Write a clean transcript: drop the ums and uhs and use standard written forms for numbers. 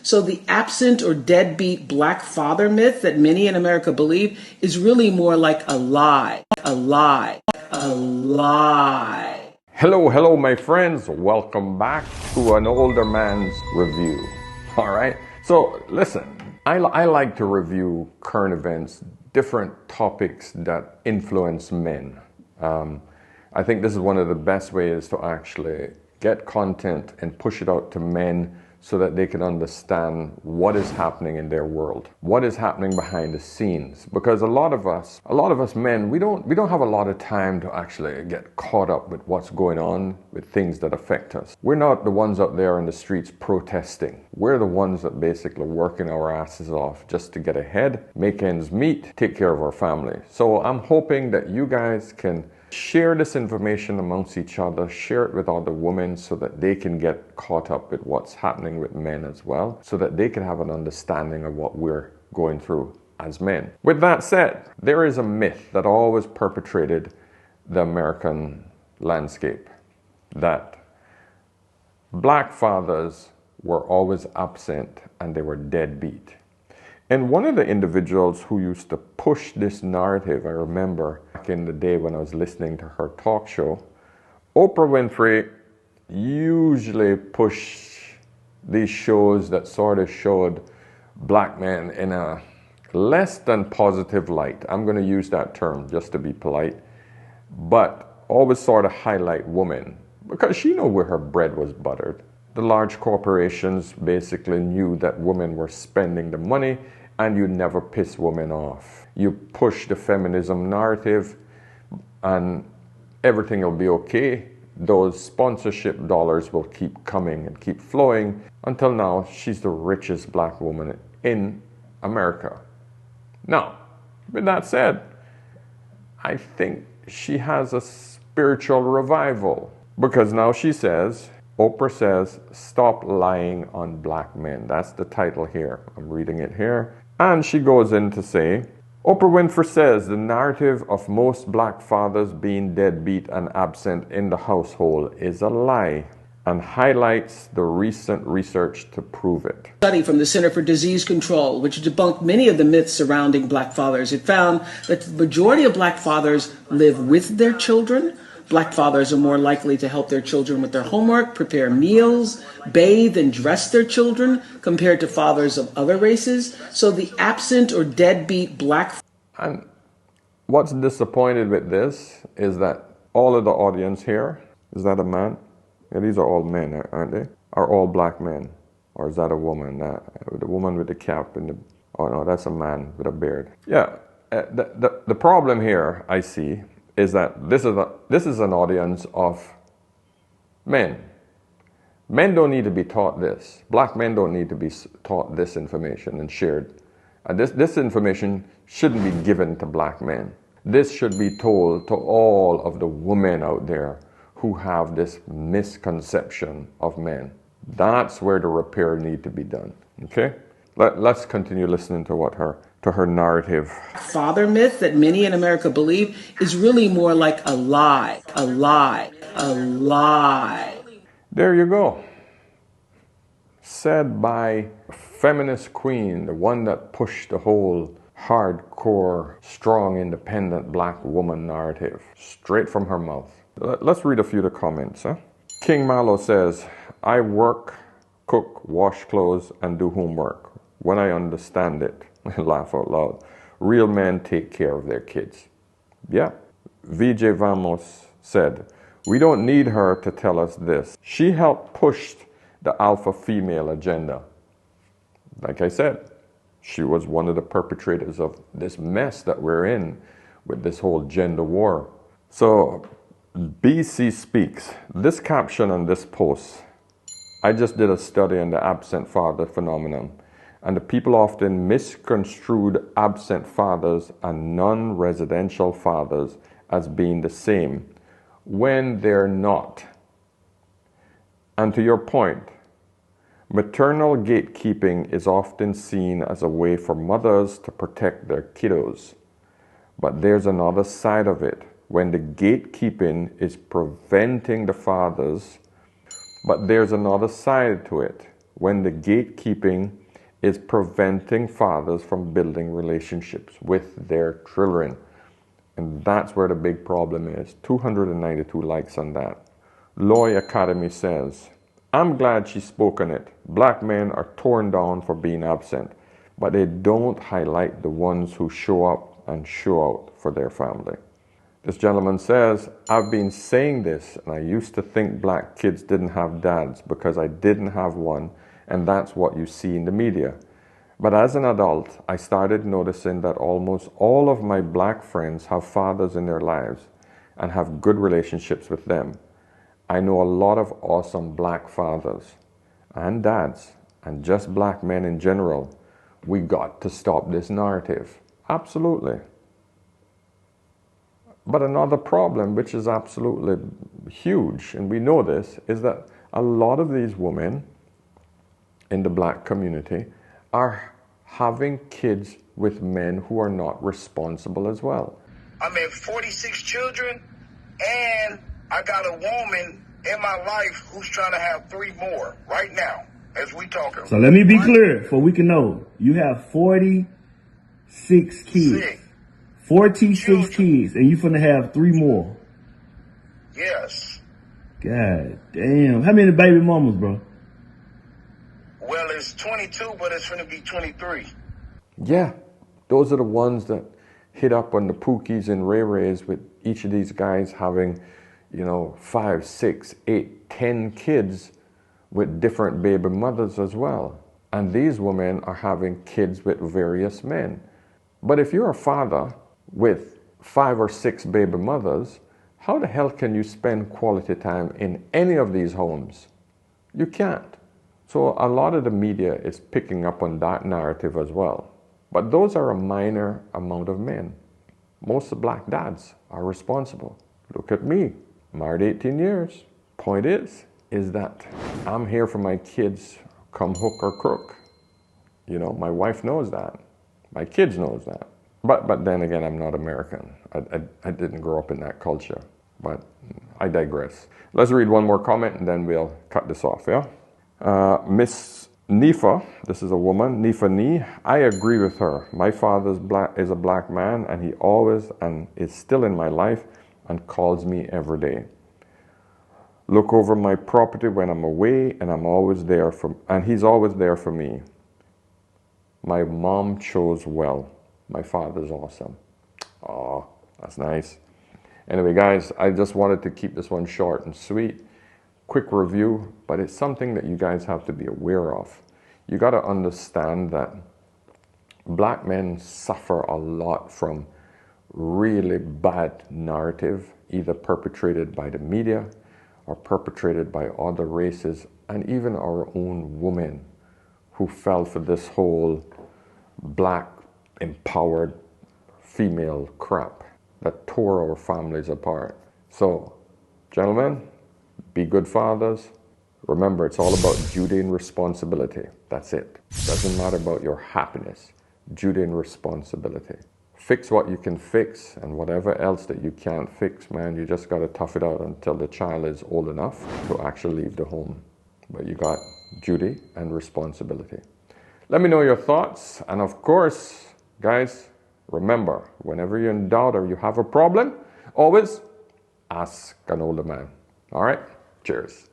So the absent or deadbeat black father myth that many in America believe is really more like a lie, a lie, a lie. Hello, my friends. Welcome back to an older man's review. All right. So listen, I like to review current events, different topics that influence men. I think this is one of the best ways to actually get content and push it out to men so that they can understand what is happening in their world, what is happening behind the scenes. Because a lot of us men, we don't have a lot of time to actually get caught up with what's going on with things that affect us. We're not the ones out there in the streets protesting. We're the ones that basically working our asses off just to get ahead, make ends meet, take care of our family. So I'm hoping that you guys can share this information amongst each other, share it with other women so that they can get caught up with what's happening with men as well, so that they can have an understanding of what we're going through as men. With that said, there is a myth that always perpetrated the American landscape, that black fathers were always absent and they were deadbeat. And one of the individuals who used to push this narrative, I remember back in the day when I was listening to her talk show, Oprah Winfrey usually pushed these shows that sort of showed black men in a less than positive light. I'm going to use that term just to be polite, but always sort of highlight women because she knew where her bread was buttered. The large corporations basically knew that women were spending the money, and you never piss women off. You push the feminism narrative and everything will be okay. Those sponsorship dollars will keep coming and keep flowing until now she's the richest black woman in America. Now, with that said, I think she has a spiritual revival because now she says, Oprah says, stop lying on black men. That's the title here. I'm reading it here. And she goes in to say, Oprah Winfrey says the narrative of most black fathers being deadbeat and absent in the household is a lie and highlights the recent research to prove it. Study from the Center for Disease Control, which debunked many of the myths surrounding black fathers. It found that the majority of black fathers live with their children. Black fathers are more likely to help their children with their homework, prepare meals, bathe and dress their children compared to fathers of other races. So the absent or deadbeat black... And what's disappointed with this is that all of the audience here, is that a man? Yeah, these are all men, aren't they? Are all black men? Or is that a woman? The woman with the cap and the... Oh no, that's a man with a beard. Yeah, the problem here, I see, is that this is an audience of men. Men don't need to be taught this. Black men don't need to be taught this information and shared. This information shouldn't be given to black men. This should be told to all of the women out there who have this misconception of men. That's where the repair need to be done. Okay? Let's continue listening to what her narrative. Father myth that many in America believe is really more like a lie, a lie, a lie. There you go. Said by Feminist Queen, the one that pushed the whole hardcore, strong, independent black woman narrative straight from her mouth. Let's read a few of the comments. King Mallow says, I work, cook, wash clothes, and do homework. When I understand it, I laugh out loud. Real men take care of their kids. Yeah. VJ Vamos said, we don't need her to tell us this. She helped push the alpha female agenda. Like I said, she was one of the perpetrators of this mess that we're in with this whole gender war. So BC Speaks, this caption on this post, I just did a study on the absent father phenomenon. And the people often misconstrued absent fathers and non-residential fathers as being the same when they're not. And to your point, maternal gatekeeping is often seen as a way for mothers to protect their kiddos. But there's another side of it, when the gatekeeping is preventing the fathers. But there's another side to it, when the gatekeeping is preventing fathers from building relationships with their children. And that's where the big problem is. 292 likes on that. Loy Academy says, I'm glad she spoke on it. Black men are torn down for being absent, but they don't highlight the ones who show up and show out for their family. This gentleman says, I've been saying this, and I used to think black kids didn't have dads because I didn't have one, and that's what you see in the media. But as an adult, I started noticing that almost all of my black friends have fathers in their lives and have good relationships with them. I know a lot of awesome black fathers and dads and just black men in general. We got to stop this narrative. Absolutely. But another problem, which is absolutely huge, and we know this, is that a lot of these women in the black community are having kids with men who are not responsible as well. I'm at 46 children, and I got a woman in my life who's trying to have 3 more right now as we talking. So let me be clear, for we can know. You have 46 kids. 46 kids, and you finna have 3 more. Yes. God damn. How many baby mamas, bro? Well, it's 22, but it's finna be 23. Yeah, those are the ones that hit up on the Pookies and Ray Rays with each of these guys having, 5, 6, 8, 10 kids with different baby mothers as well. And these women are having kids with various men. But if you're a father with 5 or 6 baby mothers, how the hell can you spend quality time in any of these homes? You can't. So a lot of the media is picking up on that narrative as well. But those are a minor amount of men. Most black dads are responsible. Look at me, married 18 years. Point is that I'm here for my kids, come hook or crook. My wife knows that. My kids knows that. But then again, I'm not American. I didn't grow up in that culture. But I digress. Let's read one more comment and then we'll cut this off, yeah? Miss Nifa, this is a woman, Nifa Ni, I agree with her. My father is a black man, and he always and is still in my life and calls me every day. Look over my property when I'm away, and he's always there for me. My mom chose well. My father's awesome. Oh, that's nice. Anyway, guys, I just wanted to keep this one short and sweet. Quick review, but it's something that you guys have to be aware of. You got to understand that black men suffer a lot from really bad narrative, either perpetrated by the media or perpetrated by other races, and even our own women who fell for this whole black empowered female crap that tore our families apart. So, gentlemen, be good fathers. Remember, it's all about duty and responsibility. That's it. Doesn't matter about your happiness. Duty and responsibility. Fix what you can fix, and whatever else that you can't fix, man, you just got to tough it out until the child is old enough to actually leave the home. But you got duty and responsibility. Let me know your thoughts. And of course, guys, remember, whenever you're in doubt or you have a problem, always ask an older man. All right? Cheers.